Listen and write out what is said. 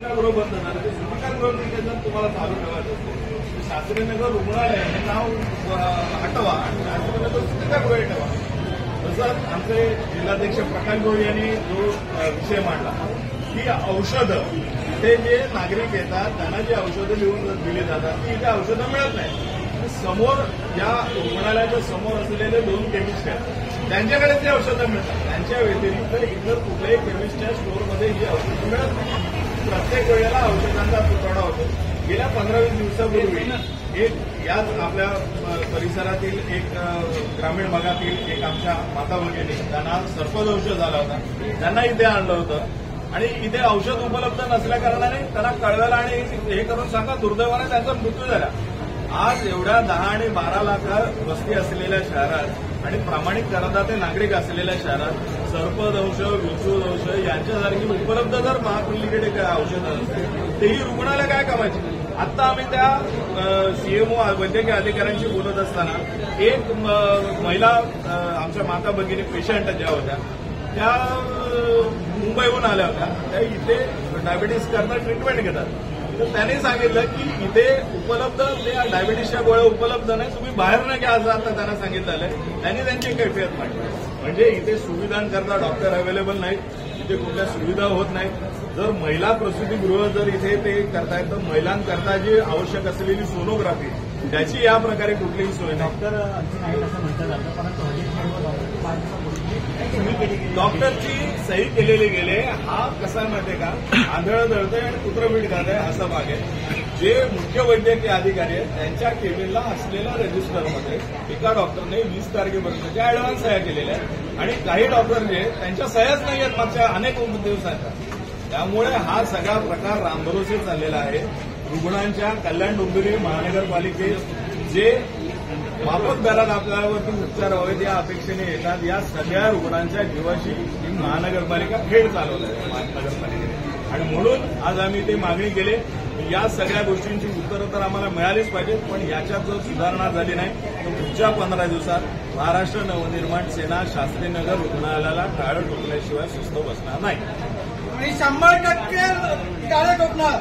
गृह बंद झालं ते सुविधागृह जर तुम्हाला चालू ठेवायचं असेल शास्त्रीनगर रुग्णालय हे नाव हटवा आणि शास्त्रीनगर सुविधागृह ठेवा. तसंच आमचे जिल्हाध्यक्ष प्रकाश गवळी यांनी जो विषय मांडला की औषधं इथे जे नागरिक येतात त्यांना जी औषधं लिहून दिली जातात ती इथे औषधं मिळत नाही. समोर या रुग्णालयाच्या समोर असलेले 2 केमिस्ट आहेत त्यांच्याकडे ते औषधं मिळतात. त्यांच्या व्यतिरिक्त इतर कुठल्याही केमिस्टच्या स्टोअरमध्ये ही औषधं मिळत नाही. प्रत्येक वेळेला औषधांचा तुटवडा होतो. गेल्या 15-20 दिवसापूर्वी याच आपल्या परिसरातील एक ग्रामीण भागातील एक आमच्या माता भगिनी त्यांना सर्पदंश झाला होता. त्यांना इथे आणलं होतं आणि इथे औषध उपलब्ध नसल्या कारणाने त्यांना कळवलं आणि हे करून सांगा दुर्दैवाने त्यांचा मृत्यू झाला. आज एवढ्या 10 आणि 12 लाख वस्ती असलेल्या शहरात आणि प्रामाणिक करदाते नागरिक असलेल्या शहरात सर्पदंश, विषुदंश यांच्यासारखी उपलब्ध जर महापालिकेकडे औषधं असतील तेही रुग्णालय काय कामाची. आता आम्ही त्या सीएमओ वैद्यकीय अधिकाऱ्यांशी बोलत असताना एक महिला आमच्या माता भगिनी पेशंट ज्या होत्या त्या मुंबईहून आल्या होत्या. त्या इथे डायबिटीस करणं ट्रीटमेंट घेतात. तर त्यांनी सांगितलं की इथे उपलब्ध त्या डायबिटीसच्या गोळ्या उपलब्ध नाही, तुम्ही बाहेर न घ्या असं आता त्यांना सांगितलं. त्यांनी त्यांची कैफियत मांडली. म्हणजे इथे सुविधांकरता डॉक्टर अवेलेबल नाहीत, इथे कुठल्या सुविधा होत नाहीत. जर महिला प्रसूतीगृह जर इथे ते करतायत तर महिलांकरता जी आवश्यक असलेली सोनोग्राफी त्याची या प्रकारे कुठलीही सोय नाही. डॉक्टर आणखी आहेत असं म्हटलं जातं, परंतु डॉक्टरची सही केलेली गेले. हा कसा आहे माहितीये का, आंधळ दळतंय आणि कुत्र बीट घालतंय असा भाग आहे. जे मुख्य वैद्यकीय अधिकारी आहेत त्यांच्या केबिनला असलेल्या रजिस्टरमध्ये एका डॉक्टरने 20 तारखेपर्यंतच्या ऍडव्हान्स सह्या केलेल्या आहेत आणि काही डॉक्टर जे त्यांच्या सह्याच नाही आहेत मागच्या अनेक दिवसांच्या. त्यामुळे हा सगळा प्रकार रामभरोसे चाललेला आहे. रुग्णांच्या कल्याण डोंबिवली महानगरपालिकेत जे माफक दरात आपल्यावरती उपचार व्हावेत या अपेक्षेने येतात. या सगळ्या रुग्णांच्या जीवाशी ही महानगरपालिका खेळ चालवला आहे महानगरपालिकेने आणि म्हणून आज आम्ही ते मागणी केली. या सगळ्या गोष्टींची उत्तरं तर आम्हाला मिळालीच पाहिजेत, पण याच्यात जर सुधारणा झाली नाही तर पुढच्या 15 दिवसात महाराष्ट्र नवनिर्माण सेना शास्त्रीनगर रुग्णालयाला टाळं ठोकल्याशिवाय सुस्त बसणार नाही आणि 100% टाळे ठोकणार.